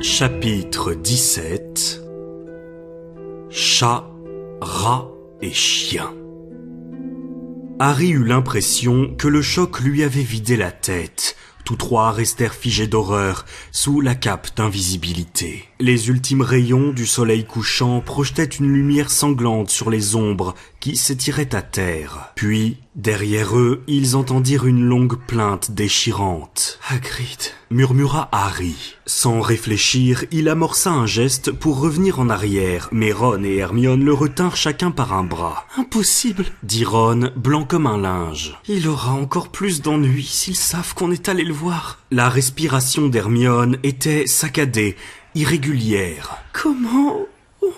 Chapitre 17. Chat, rat et chien. Harry eut l'impression que le choc lui avait vidé la tête. Tous trois restèrent figés d'horreur, sous la cape d'invisibilité. Les ultimes rayons du soleil couchant projetaient une lumière sanglante sur les ombres qui s'étiraient à terre. Puis, derrière eux, ils entendirent une longue plainte déchirante. « Hagrid !» murmura Harry. Sans réfléchir, il amorça un geste pour revenir en arrière, mais Ron et Hermione le retinrent chacun par un bras. « Impossible !» dit Ron, blanc comme un linge. « Il aura encore plus d'ennuis s'ils savent qu'on est allé le voir. » La respiration d'Hermione était saccadée, irrégulière. « Comment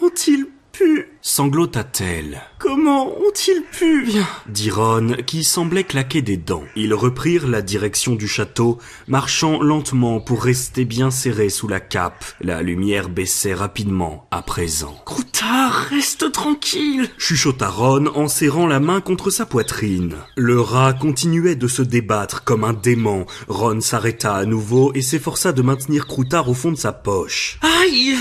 ont-ils pu ?» sanglota-t-elle. « Comment ont-ils pu ?» dit Ron, qui semblait claquer des dents. Ils reprirent la direction du château, marchant lentement pour rester bien serrés sous la cape. La lumière baissait rapidement à présent. « Croutard, reste tranquille !» chuchota Ron en serrant la main contre sa poitrine. Le rat continuait de se débattre comme un dément. Ron s'arrêta à nouveau et s'efforça de maintenir Croutard au fond de sa poche. « Aïe !»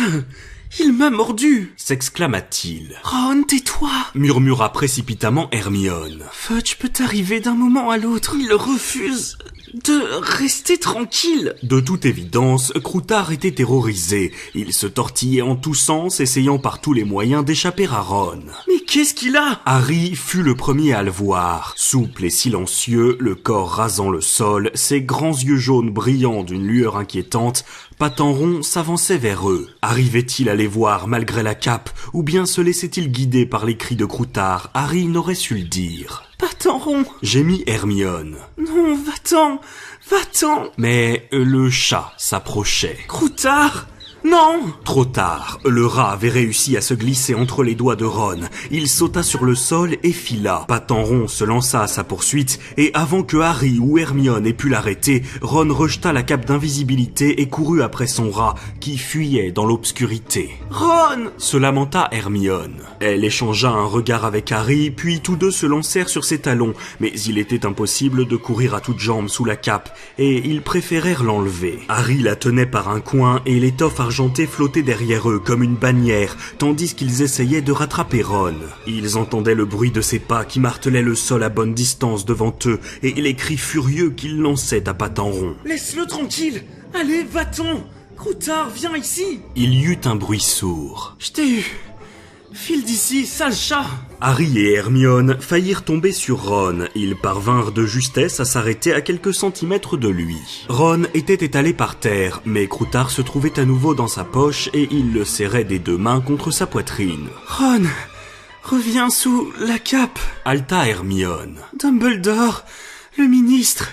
« Il m'a mordu !» s'exclama-t-il. « Ron, tais-toi !» murmura précipitamment Hermione. « Fudge peut arriver d'un moment à l'autre. Il refuse de rester tranquille !» De toute évidence, Croutard était terrorisé. Il se tortillait en tous sens, essayant par tous les moyens d'échapper à Ron. « Mais qu'est-ce qu'il a ?» Harry fut le premier à le voir. Souple et silencieux, le corps rasant le sol, ses grands yeux jaunes brillant d'une lueur inquiétante, Patent Rond s'avançait vers eux. Arrivait-il à les voir malgré la cape, ou bien se laissait-il guider par les cris de Croutard? Harry n'aurait su le dire. « Patent Rond !» gémit Hermione. « Non, va-t'en, va-t'en !» Mais le chat s'approchait. « Croutard !» Non ! Trop tard, le rat avait réussi à se glisser entre les doigts de Ron. Il sauta sur le sol et fila. Patent Rond se lança à sa poursuite et avant que Harry ou Hermione ait pu l'arrêter, Ron rejeta la cape d'invisibilité et courut après son rat qui fuyait dans l'obscurité. « Ron !» se lamenta Hermione. Elle échangea un regard avec Harry, puis tous deux se lancèrent sur ses talons, mais il était impossible de courir à toutes jambes sous la cape et ils préférèrent l'enlever. Harry la tenait par un coin et l'étoffe argentée flottait derrière eux comme une bannière, tandis qu'ils essayaient de rattraper Ron. Ils entendaient le bruit de ses pas qui martelaient le sol à bonne distance devant eux et les cris furieux qu'il lançait à Patent Rond. « Laisse-le tranquille! Allez, va-t'en! Croutard, viens ici !» Il y eut un bruit sourd. « Je t'ai eu! File d'ici, sale chat !» Harry et Hermione faillirent tomber sur Ron. Ils parvinrent de justesse à s'arrêter à quelques centimètres de lui. Ron était étalé par terre, mais Croutard se trouvait à nouveau dans sa poche et il le serrait des deux mains contre sa poitrine. « Ron, reviens sous la cape !» haleta Hermione. « Dumbledore, le ministre,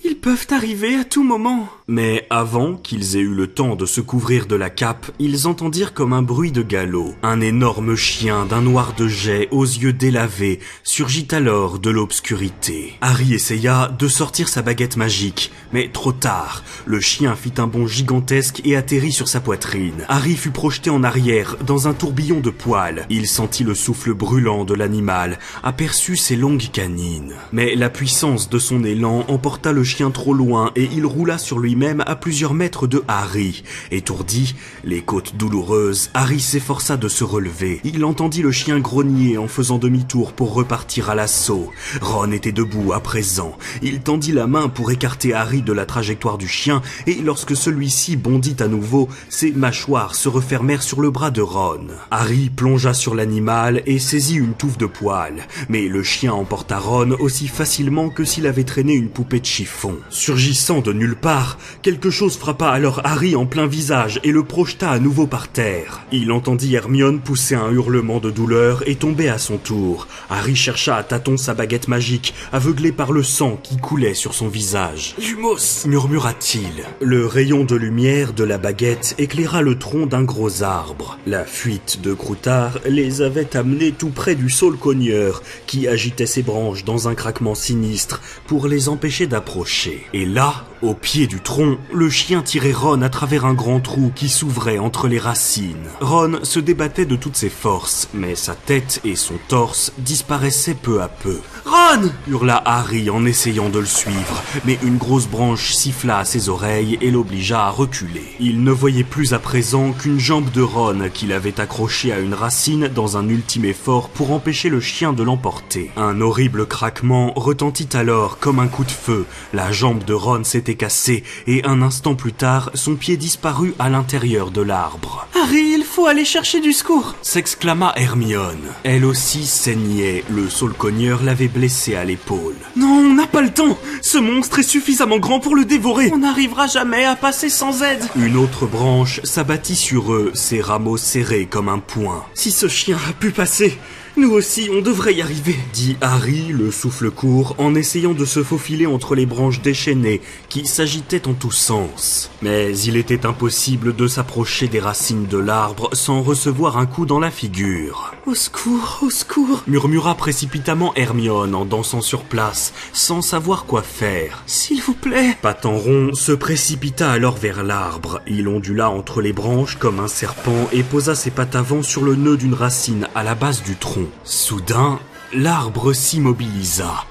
ils peuvent arriver à tout moment. » Mais avant qu'ils aient eu le temps de se couvrir de la cape, ils entendirent comme un bruit de galop. Un énorme chien d'un noir de jais aux yeux délavés surgit alors de l'obscurité. Harry essaya de sortir sa baguette magique, mais trop tard. Le chien fit un bond gigantesque et atterrit sur sa poitrine. Harry fut projeté en arrière dans un tourbillon de poils. Il sentit le souffle brûlant de l'animal, aperçut ses longues canines. Mais la puissance de son élan emporta le chien trop loin et il roula sur lui-même à plusieurs mètres de Harry. Étourdi, les côtes douloureuses, Harry s'efforça de se relever. Il entendit le chien grogner en faisant demi-tour pour repartir à l'assaut. Ron était debout à présent. Il tendit la main pour écarter Harry de la trajectoire du chien et lorsque celui-ci bondit à nouveau, ses mâchoires se refermèrent sur le bras de Ron. Harry plongea sur l'animal et saisit une touffe de poils. Mais le chien emporta Ron aussi facilement que s'il avait traîné une poupée de chiffon. Surgissant de nulle part, quelque chose frappa alors Harry en plein visage et le projeta à nouveau par terre. Il entendit Hermione pousser un hurlement de douleur et tomber à son tour. Harry chercha à tâtons sa baguette magique, aveuglé par le sang qui coulait sur son visage. « Lumos !» murmura-t-il. Le rayon de lumière de la baguette éclaira le tronc d'un gros arbre. La fuite de Croutard les avait amenés tout près du saule-cogneur qui agitait ses branches dans un craquement sinistre pour les empêcher d'approcher. Et là, Au pied du tronc, le chien tirait Ron à travers un grand trou qui s'ouvrait entre les racines. Ron se débattait de toutes ses forces, mais sa tête et son torse disparaissaient peu à peu. « Ron !» hurla Harry en essayant de le suivre, mais une grosse branche siffla à ses oreilles et l'obligea à reculer. Il ne voyait plus à présent qu'une jambe de Ron qu'il avait accrochée à une racine dans un ultime effort pour empêcher le chien de l'emporter. Un horrible craquement retentit alors comme un coup de feu. La jambe de Ron s'était cassée et un instant plus tard, son pied disparut à l'intérieur de l'arbre. « Harry, il faut aller chercher du secours !» s'exclama Hermione. Elle aussi saignait, le saule-cogneur l'avait blessée à l'épaule. « Non, on n'a pas le temps! Ce monstre est suffisamment grand pour le dévorer! On n'arrivera jamais à passer sans aide !» Une autre branche s'abattit sur eux, ses rameaux serrés comme un poing. « Si ce chien a pu passer, nous aussi on devrait y arriver !» dit Harry, le souffle court, en essayant de se faufiler entre les branches déchaînées qui s'agitaient en tous sens. Mais il était impossible de s'approcher des racines de l'arbre sans recevoir un coup dans la figure. « Au secours !» murmura précipitamment Hermione en dansant sur place, sans savoir quoi faire. « S'il vous plaît !» Patten Rond se précipita alors vers l'arbre. Il ondula entre les branches comme un serpent et posa ses pattes avant sur le nœud d'une racine à la base du tronc. Soudain, l'arbre s'immobilisa,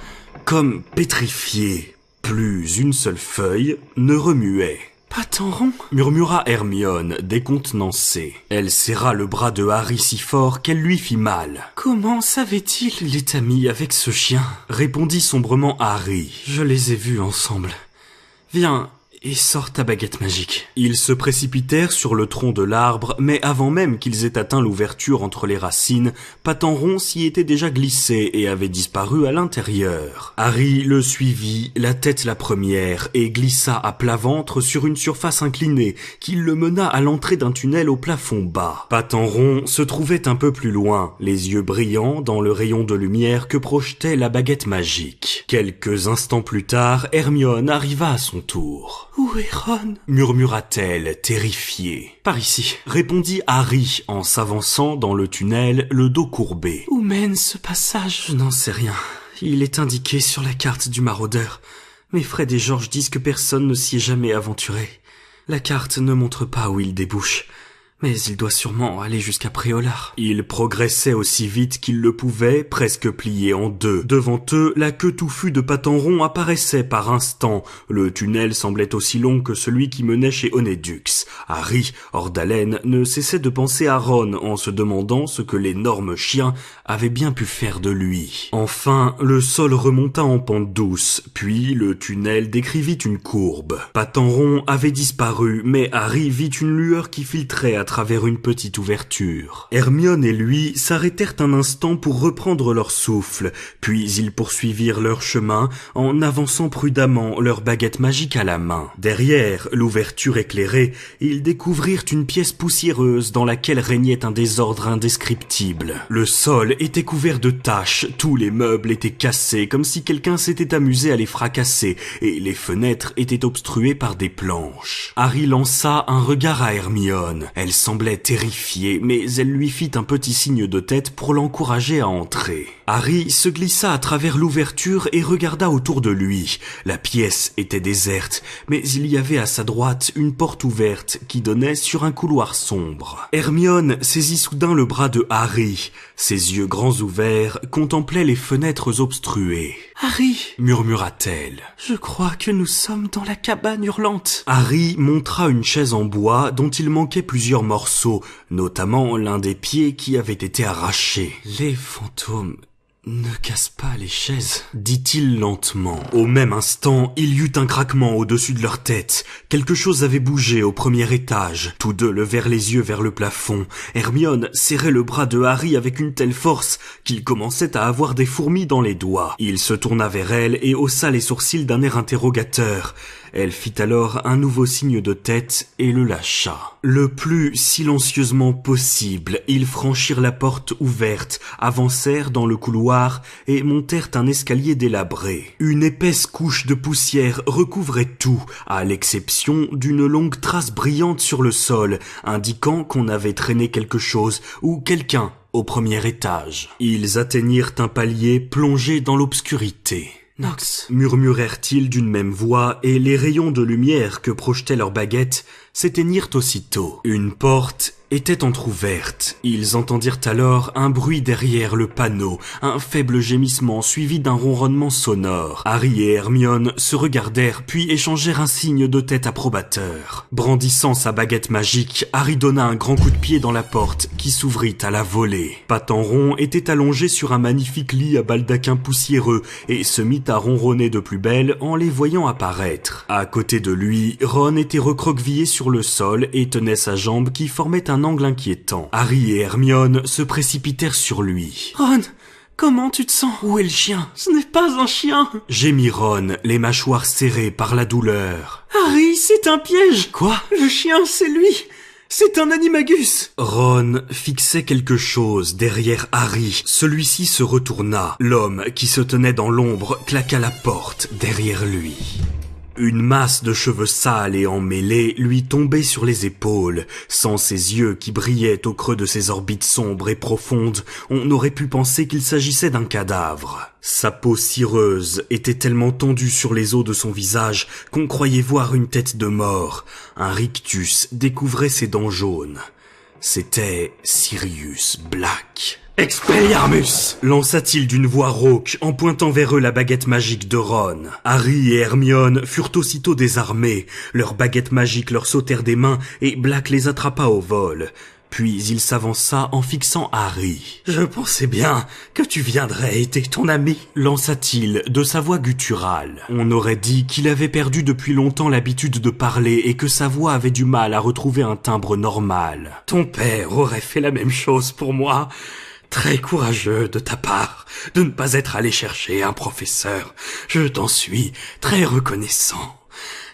comme pétrifié. Plus une seule feuille ne remuait. « Patten Rond !» murmura Hermione, décontenancée. Elle serra le bras de Harry si fort qu'elle lui fit mal. « Comment savait-il, il est ami avec ce chien ?» répondit sombrement Harry. « Je les ai vus ensemble. Viens, et sors ta baguette magique. » Ils se précipitèrent sur le tronc de l'arbre, mais avant même qu'ils aient atteint l'ouverture entre les racines, Patten Rond s'y était déjà glissé et avait disparu à l'intérieur. Harry le suivit, la tête la première, et glissa à plat ventre sur une surface inclinée qui le mena à l'entrée d'un tunnel au plafond bas. Patten Rond se trouvait un peu plus loin, les yeux brillants dans le rayon de lumière que projetait la baguette magique. Quelques instants plus tard, Hermione arriva à son tour. « Où est Ron ?» murmura-t-elle, terrifiée. « Par ici », répondit Harry en s'avançant dans le tunnel, le dos courbé. « Où mène ce passage ?» « Je n'en sais rien. Il est indiqué sur la carte du maraudeur. Mais Fred et George disent que personne ne s'y est jamais aventuré. La carte ne montre pas où il débouche. Mais il doit sûrement aller jusqu'à Préolard. » Il progressait aussi vite qu'il le pouvait, presque plié en deux. Devant eux, la queue touffue de Patten Rond apparaissait par instants. Le tunnel semblait aussi long que celui qui menait chez Honeydux. Harry, hors d'haleine, ne cessait de penser à Ron en se demandant ce que l'énorme chien avait bien pu faire de lui. Enfin, le sol remonta en pente douce, puis le tunnel décrivit une courbe. Patten Rond avait disparu, mais Harry vit une lueur qui filtrait à travers une petite ouverture. Hermione et lui s'arrêtèrent un instant pour reprendre leur souffle, puis ils poursuivirent leur chemin en avançant prudemment, leur baguette magique à la main. Derrière l'ouverture éclairée, ils découvrirent une pièce poussiéreuse dans laquelle régnait un désordre indescriptible. Le sol était couvert de taches, tous les meubles étaient cassés comme si quelqu'un s'était amusé à les fracasser, et les fenêtres étaient obstruées par des planches. Harry lança un regard à Hermione. Elle semblait terrifiée, mais elle lui fit un petit signe de tête pour l'encourager à entrer. Harry se glissa à travers l'ouverture et regarda autour de lui. La pièce était déserte, mais il y avait à sa droite une porte ouverte qui donnait sur un couloir sombre. Hermione saisit soudain le bras de Harry. Ses yeux grands ouverts contemplaient les fenêtres obstruées. « Harry !» murmura-t-elle. « Je crois que nous sommes dans la cabane hurlante. » Harry montra une chaise en bois dont il manquait plusieurs morceaux, notamment l'un des pieds qui avait été arraché. « Les fantômes ne cassent pas les chaises, » dit-il lentement. Au même instant, il y eut un craquement au-dessus de leur tête. Quelque chose avait bougé au premier étage. Tous deux levèrent les yeux vers le plafond. Hermione serrait le bras de Harry avec une telle force qu'il commençait à avoir des fourmis dans les doigts. Il se tourna vers elle et haussa les sourcils d'un air interrogateur. Elle fit alors un nouveau signe de tête et le lâcha. Le plus silencieusement possible, ils franchirent la porte ouverte, avancèrent dans le couloir et montèrent un escalier délabré. Une épaisse couche de poussière recouvrait tout, à l'exception d'une longue trace brillante sur le sol, indiquant qu'on avait traîné quelque chose ou quelqu'un au premier étage. Ils atteignirent un palier plongé dans l'obscurité. Nox, murmurèrent-ils d'une même voix, et les rayons de lumière que projetaient leurs baguettes s'éteignirent aussitôt. Une porte était entr'ouverte. Ils entendirent alors un bruit derrière le panneau, un faible gémissement suivi d'un ronronnement sonore. Harry et Hermione se regardèrent puis échangèrent un signe de tête approbateur. Brandissant sa baguette magique, Harry donna un grand coup de pied dans la porte qui s'ouvrit à la volée. Patenron était allongé sur un magnifique lit à baldaquin poussiéreux et se mit à ronronner de plus belle en les voyant apparaître. À côté de lui, Ron était recroquevillé sur le sol et tenait sa jambe qui formait un angle inquiétant. Harry et Hermione se précipitèrent sur lui. « Ron, comment tu te sens? Où est le chien? Ce n'est pas un chien !» gémit Ron, les mâchoires serrées par la douleur. « Harry, c'est un piège !»« Quoi? Le chien, c'est lui !» C'est un animagus. Ron fixait quelque chose derrière Harry. Celui-ci se retourna. L'homme qui se tenait dans l'ombre claqua la porte derrière lui. Une masse de cheveux sales et emmêlés lui tombait sur les épaules. Sans ses yeux qui brillaient au creux de ses orbites sombres et profondes, on aurait pu penser qu'il s'agissait d'un cadavre. Sa peau cireuse était tellement tendue sur les os de son visage qu'on croyait voir une tête de mort. Un rictus découvrait ses dents jaunes. C'était Sirius Black. « Expelliarmus !» lança-t-il d'une voix rauque en pointant vers eux la baguette magique de Ron. Harry et Hermione furent aussitôt désarmés. Leurs baguettes magiques leur sautèrent des mains et Black les attrapa au vol. Puis il s'avança en fixant Harry. « Je pensais bien que tu viendrais aider ton ami !» lança-t-il de sa voix gutturale. On aurait dit qu'il avait perdu depuis longtemps l'habitude de parler et que sa voix avait du mal à retrouver un timbre normal. « Ton père aurait fait la même chose pour moi. » Très courageux de ta part de ne pas être allé chercher un professeur. Je t'en suis très reconnaissant.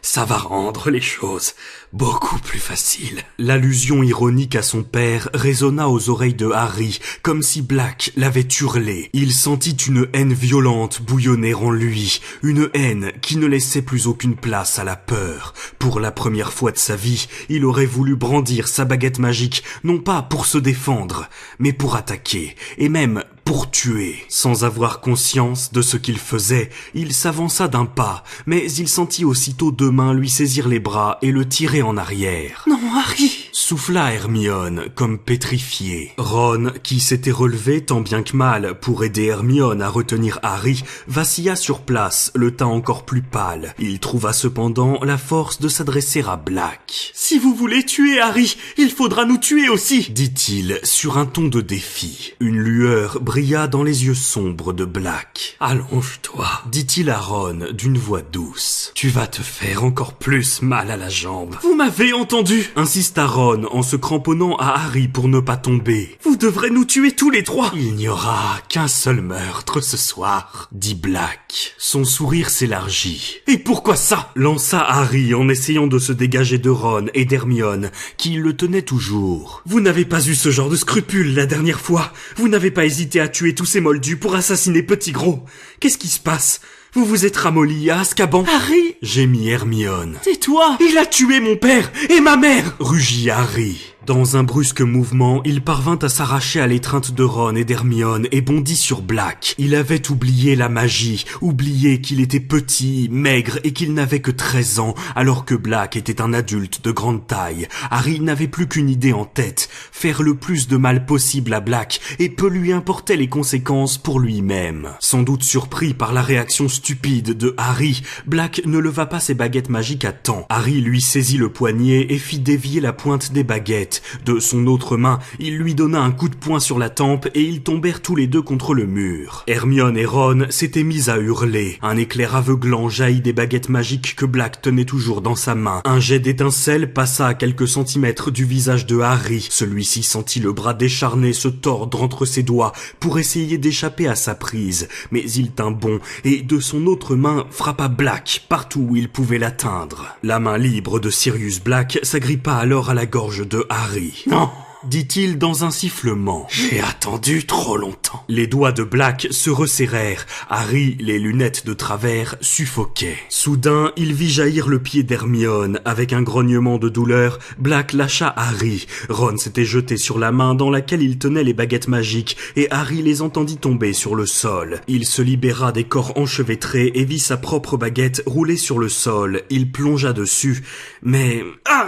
Ça va rendre les choses beaucoup plus faciles. L'allusion ironique à son père résonna aux oreilles de Harry, comme si Black l'avait hurlé. Il sentit une haine violente bouillonner en lui, une haine qui ne laissait plus aucune place à la peur. Pour la première fois de sa vie, il aurait voulu brandir sa baguette magique, non pas pour se défendre, mais pour attaquer, et même pour tuer. Sans avoir conscience de ce qu'il faisait, il s'avança d'un pas, mais il sentit aussitôt deux mains lui saisir les bras et le tirer en arrière. « Non, Harry !» souffla Hermione, comme pétrifiée. Ron, qui s'était relevé tant bien que mal pour aider Hermione à retenir Harry, vacilla sur place, le teint encore plus pâle. Il trouva cependant la force de s'adresser à Black. « Si vous voulez tuer Harry, il faudra nous tuer aussi !» dit-il sur un ton de défi. Une lueur brilla dans les yeux sombres de Black. « Allonge-toi » dit-il à Ron d'une voix douce. « Tu vas te faire encore plus mal à la jambe. »« Vous m'avez entendu » insista Ron en se cramponnant à Harry pour ne pas tomber. « Vous devrez nous tuer tous les trois !»« Il n'y aura qu'un seul meurtre ce soir » dit Black. Son sourire s'élargit. « Et pourquoi ça ?» lança Harry en essayant de se dégager de Ron et d'Hermione qui le tenaient toujours. « Vous n'avez pas eu ce genre de scrupules la dernière fois. Vous n'avez pas hésité à tuer tous ces moldus pour assassiner Petit Gros. Qu'est-ce qui se passe ? Vous vous êtes ramolli à Azkaban. »« Harry !» gémit Hermione. « Tais-toi ! Il a tué mon père et ma mère !» rugit Harry. Dans un brusque mouvement, il parvint à s'arracher à l'étreinte de Ron et d'Hermione et bondit sur Black. Il avait oublié la magie, oublié qu'il était petit, maigre et qu'il n'avait que 13 ans, alors que Black était un adulte de grande taille. Harry n'avait plus qu'une idée en tête, faire le plus de mal possible à Black, et peu lui importaient les conséquences pour lui-même. Sans doute surpris par la réaction stupide de Harry, Black ne leva pas ses baguettes magiques à temps. Harry lui saisit le poignet et fit dévier la pointe des baguettes. De son autre main, il lui donna un coup de poing sur la tempe et ils tombèrent tous les deux contre le mur. Hermione et Ron s'étaient mis à hurler. Un éclair aveuglant jaillit des baguettes magiques que Black tenait toujours dans sa main. Un jet d'étincelles passa à quelques centimètres du visage de Harry. Celui-ci sentit le bras décharné se tordre entre ses doigts pour essayer d'échapper à sa prise. Mais il tint bon et de son autre main frappa Black partout où il pouvait l'atteindre. La main libre de Sirius Black s'agrippa alors à la gorge de Harry. « Non ! dit-il dans un sifflement. J'ai attendu trop longtemps. Les doigts de Black se resserrèrent. Harry, les lunettes de travers, suffoquait. Soudain, il vit jaillir le pied d'Hermione. Avec un grognement de douleur, Black lâcha Harry. Ron s'était jeté sur la main dans laquelle il tenait les baguettes magiques et Harry les entendit tomber sur le sol. Il se libéra des corps enchevêtrés et vit sa propre baguette rouler sur le sol. Il plongea dessus, mais...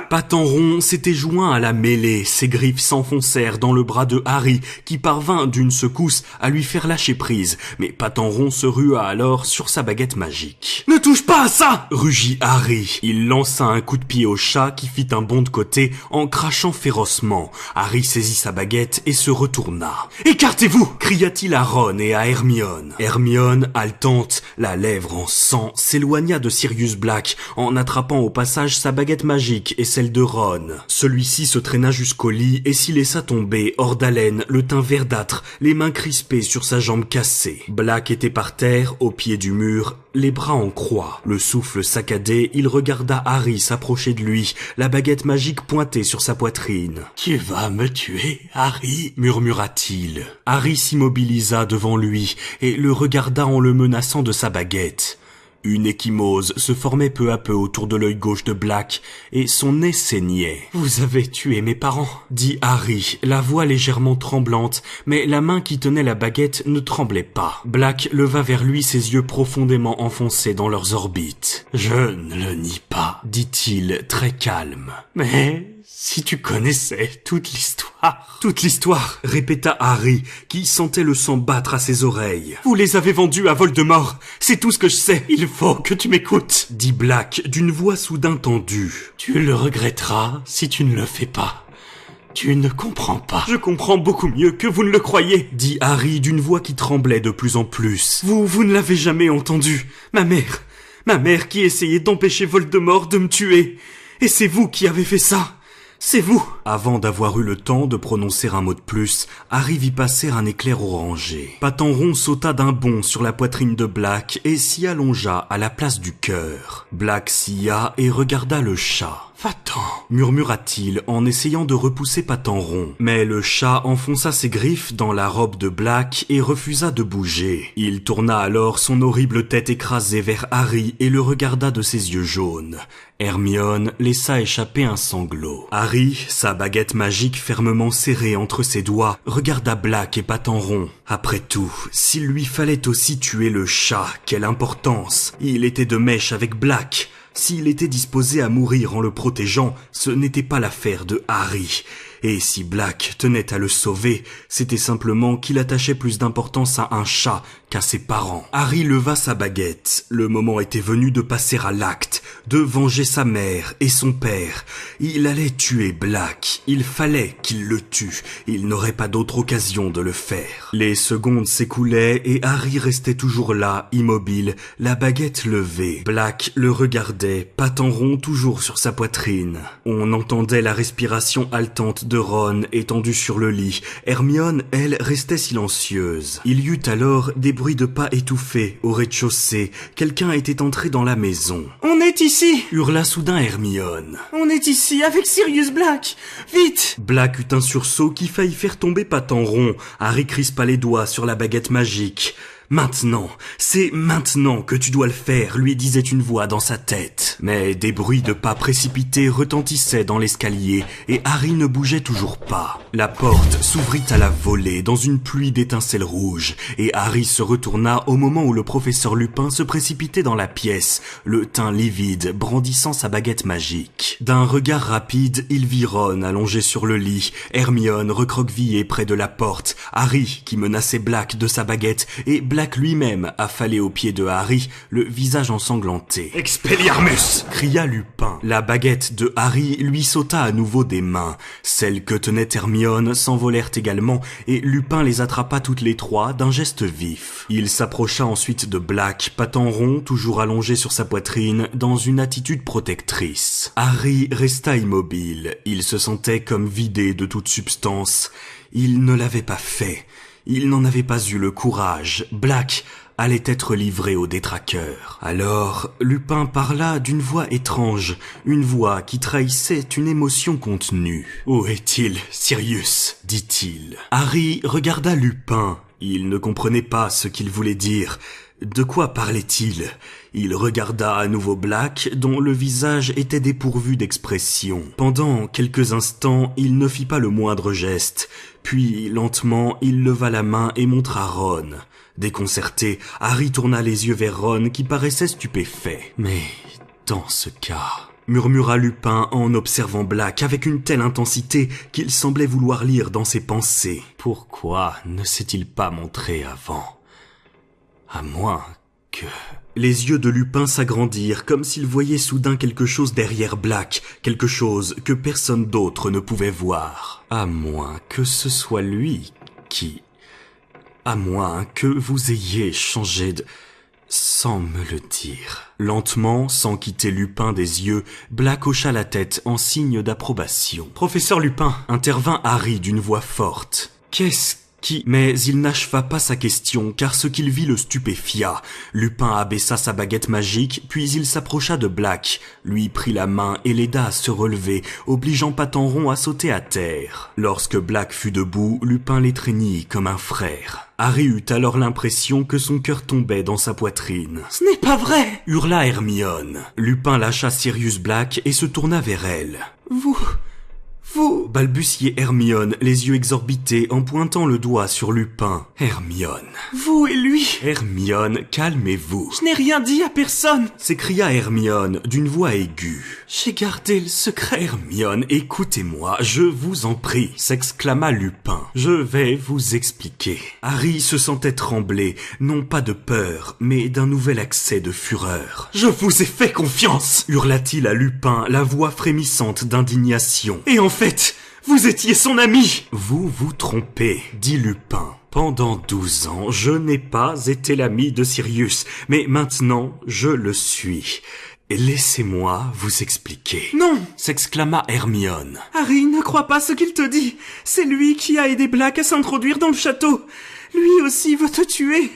Patin Rond s'était joint à la mêlée. Ses griffes s'enfoncèrent dans le bras de Harry, qui parvint d'une secousse à lui faire lâcher prise. Mais Patin Rond se rua alors sur sa baguette magique. « Ne touche pas à ça !» rugit Harry. Il lança un coup de pied au chat qui fit un bond de côté en crachant férocement. Harry saisit sa baguette et se retourna. « Écartez-vous !» cria-t-il à Ron et à Hermione. Hermione, haletante, la lèvre en sang, s'éloigna de Sirius Black en attrapant au passage sa baguette magique et celle de Ron. Celui-ci se traîna jusqu'au lit et s'y laissa tomber, hors d'haleine, le teint verdâtre, les mains crispées sur sa jambe cassée. Black était par terre, au pied du mur, les bras en croix. Le souffle saccadé, il regarda Harry s'approcher de lui, la baguette magique pointée sur sa poitrine. « Tu vas me tuer, Harry ?» murmura-t-il. Harry s'immobilisa devant lui et le regarda en le menaçant de sa baguette. Une ecchymose se formait peu à peu autour de l'œil gauche de Black, et son nez saignait. « Vous avez tué mes parents » dit Harry, la voix légèrement tremblante, mais la main qui tenait la baguette ne tremblait pas. Black leva vers lui ses yeux profondément enfoncés dans leurs orbites. « Je ne le nie pas, » dit-il très calme. « Mais... si tu connaissais toute l'histoire... » « Toute l'histoire, répéta Harry, qui sentait le sang battre à ses oreilles. Vous les avez vendus à Voldemort, c'est tout ce que je sais. Il faut que tu m'écoutes, dit Black d'une voix soudain tendue. Tu le regretteras si tu ne le fais pas. Tu ne comprends pas. Je comprends beaucoup mieux que vous ne le croyez, dit Harry d'une voix qui tremblait de plus en plus. Vous ne l'avez jamais entendu. Ma mère qui essayait d'empêcher Voldemort de me tuer. Et c'est vous qui avez fait ça. C'est vous !» Avant d'avoir eu le temps de prononcer un mot de plus, Harry vit passer un éclair orangé. Patin Rond sauta d'un bond sur la poitrine de Black et s'y allongea à la place du cœur. Black sia et regarda le chat. « Va-t'en » murmura-t-il en essayant de repousser Patin Rond. Mais le chat enfonça ses griffes dans la robe de Black et refusa de bouger. Il tourna alors son horrible tête écrasée vers Harry et le regarda de ses yeux jaunes. Hermione laissa échapper un sanglot. Harry, sa baguette magique fermement serrée entre ses doigts, regarda Black et Patin Rond. Après tout, s'il lui fallait aussi tuer le chat, quelle importance! Il était de mèche avec Black. S'il était disposé à mourir en le protégeant, ce n'était pas l'affaire de Harry. Et si Black tenait à le sauver, c'était simplement qu'il attachait plus d'importance à un chat qu'à ses parents. Harry leva sa baguette. Le moment était venu de passer à l'acte, de venger sa mère et son père. Il allait tuer Black. Il fallait qu'il le tue. Il n'aurait pas d'autre occasion de le faire. Les secondes s'écoulaient et Harry restait toujours là, immobile, la baguette levée. Black le regardait, Patin Rond toujours sur sa poitrine. On entendait la respiration haletante de Ron étendu sur le lit. Hermione, elle, restait silencieuse. Il y eut alors des bruits de pas étouffés au rez-de-chaussée. Quelqu'un était entré dans la maison. « On est ici !» hurla soudain Hermione. « On est ici avec Sirius Black ! Vite !» Black eut un sursaut qui faillit faire tomber Patin Rond. Harry crispa les doigts sur la baguette magique. Maintenant, c'est maintenant que tu dois le faire, lui disait une voix dans sa tête. Mais des bruits de pas précipités retentissaient dans l'escalier et Harry ne bougeait toujours pas. La porte s'ouvrit à la volée dans une pluie d'étincelles rouges et Harry se retourna au moment où le professeur Lupin se précipitait dans la pièce, le teint livide, brandissant sa baguette magique. D'un regard rapide, il vit Ron allongé sur le lit, Hermione recroquevillée près de la porte, Harry qui menaçait Black de sa baguette et Black lui-même affalé aux pieds de Harry, le visage ensanglanté. « Expelliarmus !» cria Lupin. La baguette de Harry lui sauta à nouveau des mains. Celles que tenait Hermione s'envolèrent également et Lupin les attrapa toutes les trois d'un geste vif. Il s'approcha ensuite de Black, Patin Rond, toujours allongé sur sa poitrine, dans une attitude protectrice. Harry resta immobile. Il se sentait comme vidé de toute substance. Il ne l'avait pas fait. Il n'en avait pas eu le courage. Black allait être livré aux détraqueurs. Alors, Lupin parla d'une voix étrange, une voix qui trahissait une émotion contenue. « Où est-il, Sirius ?» dit-il. Harry regarda Lupin. Il ne comprenait pas ce qu'il voulait dire. De quoi parlait-il? Il regarda à nouveau Black, dont le visage était dépourvu d'expression. Pendant quelques instants, il ne fit pas le moindre geste. Puis, lentement, il leva la main et montra Ron. Déconcerté, Harry tourna les yeux vers Ron qui paraissait stupéfait. « Mais dans ce cas... » murmura Lupin en observant Black avec une telle intensité qu'il semblait vouloir lire dans ses pensées. « Pourquoi ne s'est-il pas montré avant ? À moins que... » Les yeux de Lupin s'agrandirent comme s'il voyait soudain quelque chose derrière Black, quelque chose que personne d'autre ne pouvait voir. À moins que ce soit lui qui... À moins que vous ayez changé de... Sans me le dire. Lentement, sans quitter Lupin des yeux, Black hocha la tête en signe d'approbation. « Professeur Lupin !» intervint Harry d'une voix forte. « Qu'est-ce qui... » Mais il n'acheva pas sa question, car ce qu'il vit le stupéfia. Lupin abaissa sa baguette magique, puis il s'approcha de Black, lui prit la main et l'aida à se relever, obligeant Patenron à sauter à terre. Lorsque Black fut debout, Lupin l'étreignit comme un frère. Harry eut alors l'impression que son cœur tombait dans sa poitrine. « Ce n'est pas vrai !» hurla Hermione. Lupin lâcha Sirius Black et se tourna vers elle. « Vous... balbutiait Hermione, les yeux exorbités en pointant le doigt sur Lupin. « Hermione... » « Vous et lui... »« Hermione, calmez-vous. »« Je n'ai rien dit à personne !» s'écria Hermione d'une voix aiguë. « J'ai gardé le secret. »« Hermione, écoutez-moi, je vous en prie !» s'exclama Lupin. « Je vais vous expliquer. » Harry se sentait trembler, non pas de peur, mais d'un nouvel accès de fureur. « Je vous ai fait confiance !» hurla-t-il à Lupin, la voix frémissante d'indignation. « Et en fait, vous étiez son ami !»« Vous vous trompez, » dit Lupin. « Pendant 12 ans, je n'ai pas été l'ami de Sirius, mais maintenant, je le suis. Laissez-moi vous expliquer. »« Non !» s'exclama Hermione. « Harry ne croit pas ce qu'il te dit. C'est lui qui a aidé Black à s'introduire dans le château. Lui aussi veut te tuer.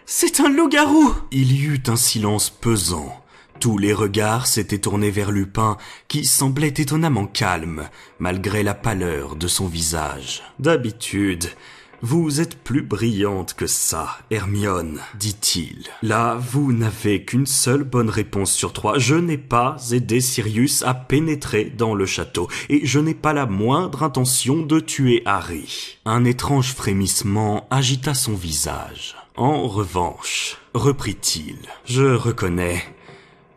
C'est un loup-garou !» Il y eut un silence pesant. Tous les regards s'étaient tournés vers Lupin, qui semblait étonnamment calme, malgré la pâleur de son visage. « D'habitude, vous êtes plus brillante que ça, Hermione, dit-il. Là, vous n'avez qu'une seule bonne réponse sur 3. Je n'ai pas aidé Sirius à pénétrer dans le château, et je n'ai pas la moindre intention de tuer Harry. » Un étrange frémissement agita son visage. « En revanche, reprit-il, je reconnais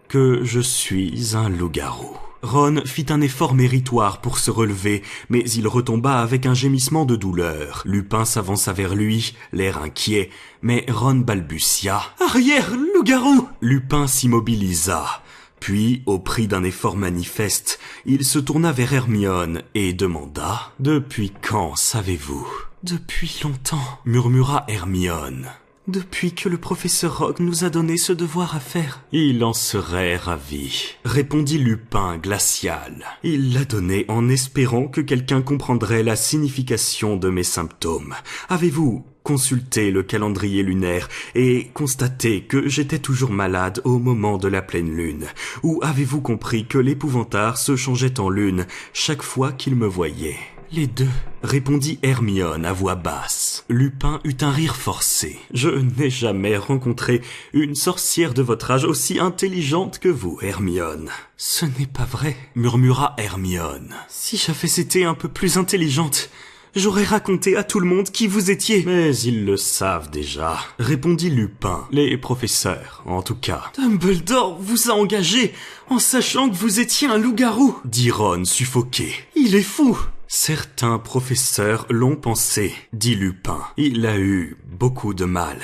que je suis un loup-garou. » Ron fit un effort méritoire pour se relever, mais il retomba avec un gémissement de douleur. Lupin s'avança vers lui, l'air inquiet, mais Ron balbutia. « Arrière, loup-garou !» Lupin s'immobilisa. Puis, au prix d'un effort manifeste, il se tourna vers Hermione et demanda « Depuis quand savez-vous ?»« Depuis longtemps, » murmura Hermione. « Depuis que le professeur Rogue nous a donné ce devoir à faire. »« Il en serait ravi, » répondit Lupin glacial. « Il l'a donné en espérant que quelqu'un comprendrait la signification de mes symptômes. Avez-vous consulté le calendrier lunaire et constaté que j'étais toujours malade au moment de la pleine lune? Ou avez-vous compris que l'épouvantail se changeait en lune chaque fois qu'il me voyait ? » « Les deux, » répondit Hermione à voix basse. Lupin eut un rire forcé. « Je n'ai jamais rencontré une sorcière de votre âge aussi intelligente que vous, Hermione. »« Ce n'est pas vrai, » murmura Hermione. « Si j'avais été un peu plus intelligente, j'aurais raconté à tout le monde qui vous étiez. »« Mais ils le savent déjà, » répondit Lupin. « Les professeurs, en tout cas. »« Dumbledore vous a engagé en sachant que vous étiez un loup-garou, » dit Ron suffoqué. « Il est fou !»« Certains professeurs l'ont pensé, » dit Lupin. « Il a eu beaucoup de mal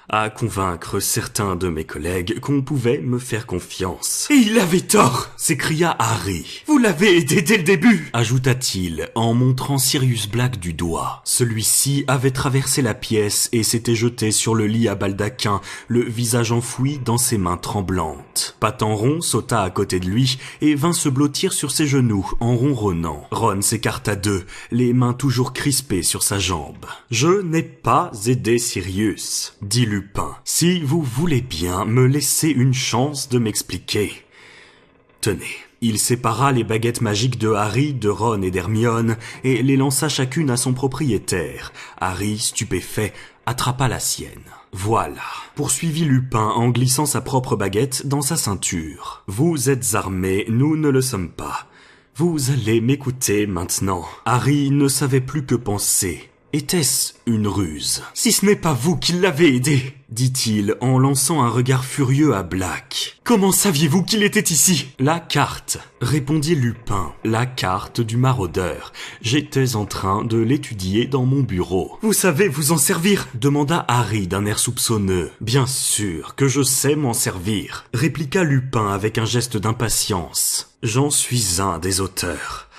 à convaincre certains de mes collègues qu'on pouvait me faire confiance. »« Et il avait tort !» s'écria Harry. « Vous l'avez aidé dès le début !» ajouta-t-il en montrant Sirius Black du doigt. Celui-ci avait traversé la pièce et s'était jeté sur le lit à baldaquin, le visage enfoui dans ses mains tremblantes. Patenron sauta à côté de lui et vint se blottir sur ses genoux en ronronnant. Ron s'écarta d'eux, les mains toujours crispées sur sa jambe. « Je n'ai pas aidé Sirius, » dit Lupin. Lupin, si vous voulez bien me laisser une chance de m'expliquer. Tenez. Il sépara les baguettes magiques de Harry, de Ron et d'Hermione et les lança chacune à son propriétaire. Harry, stupéfait, attrapa la sienne. Voilà, poursuivit Lupin en glissant sa propre baguette dans sa ceinture. Vous êtes armés, nous ne le sommes pas. Vous allez m'écouter maintenant. Harry ne savait plus que penser. Était-ce une ruse? Si ce n'est pas vous qui l'avez aidé, dit-il en lançant un regard furieux à Black. Comment saviez-vous qu'il était ici? La carte, répondit Lupin. La carte du maraudeur. J'étais en train de l'étudier dans mon bureau. Vous savez vous en servir? Demanda Harry d'un air soupçonneux. Bien sûr que je sais m'en servir, répliqua Lupin avec un geste d'impatience. J'en suis un des auteurs.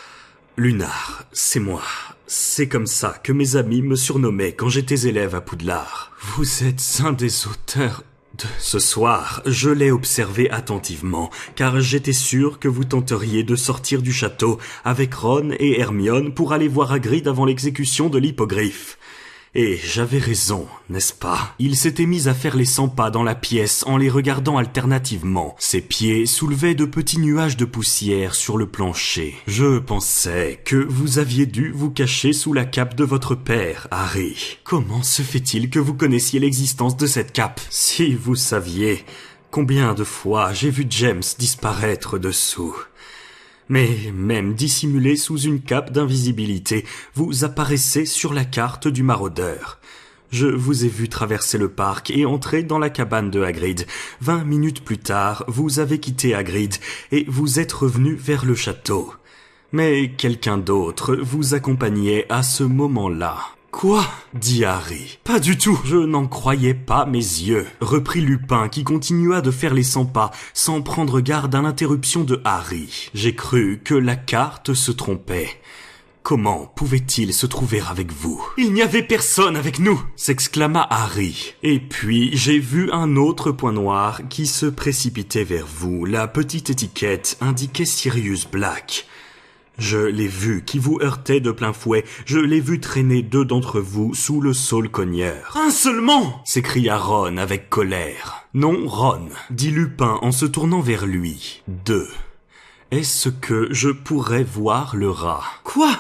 Lunar, c'est moi. C'est comme ça que mes amis me surnommaient quand j'étais élève à Poudlard. Vous êtes un des auteurs de... Ce soir, je l'ai observé attentivement, car j'étais sûr que vous tenteriez de sortir du château avec Ron et Hermione pour aller voir Hagrid avant l'exécution de l'hippogriffe. Et j'avais raison, n'est-ce pas? Il s'était mis à faire les 100 pas dans la pièce en les regardant alternativement. Ses pieds soulevaient de petits nuages de poussière sur le plancher. Je pensais que vous aviez dû vous cacher sous la cape de votre père, Harry. Comment se fait-il que vous connaissiez l'existence de cette cape? Si vous saviez combien de fois j'ai vu James disparaître dessous. Mais même dissimulé sous une cape d'invisibilité, vous apparaissez sur la carte du maraudeur. Je vous ai vu traverser le parc et entrer dans la cabane de Hagrid. 20 minutes plus tard, vous avez quitté Hagrid et vous êtes revenu vers le château. Mais quelqu'un d'autre vous accompagnait à ce moment-là. Quoi? Dit Harry. Pas du tout. Je n'en croyais pas mes yeux, reprit Lupin qui continua de faire les 100 pas sans prendre garde à l'interruption de Harry. J'ai cru que la carte se trompait. Comment pouvait-il se trouver avec vous? Il n'y avait personne avec nous, s'exclama Harry. Et puis j'ai vu un autre point noir qui se précipitait vers vous. La petite étiquette indiquait Sirius Black. Je l'ai vu qui vous heurtait de plein fouet. Je l'ai vu traîner 2 d'entre vous sous le saule cogneur. Un seulement! S'écria Ron avec colère. Non, Ron, dit Lupin en se tournant vers lui. 2. Est-ce que je pourrais voir le rat? Quoi?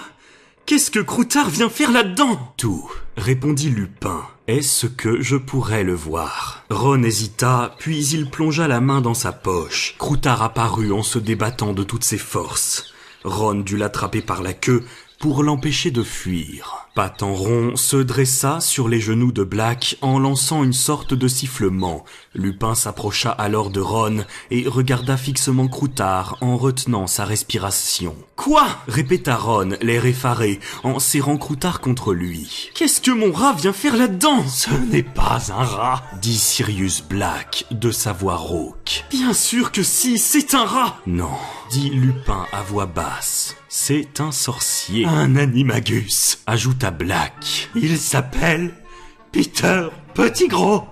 Qu'est-ce que Croutard vient faire là-dedans? Tout, répondit Lupin. Est-ce que je pourrais le voir? Ron hésita, puis il plongea la main dans sa poche. Croutard apparut en se débattant de toutes ses forces. Ron dut l'attraper par la queue pour l'empêcher de fuir. Patenron se dressa sur les genoux de Black en lançant une sorte de sifflement. Lupin s'approcha alors de Ron et regarda fixement Croutard en retenant sa respiration. « Quoi ?» répéta Ron, l'air effaré, en serrant Croutard contre lui. « Qu'est-ce que mon rat vient faire là-dedans ?»« Ce n'est pas un rat !» dit Sirius Black de sa voix rauque. « Bien sûr que si, c'est un rat !»« Non !» dit Lupin à voix basse. « C'est un sorcier. Un animagus !» ajouta Black. « Il s'appelle Peter Pettigrew !»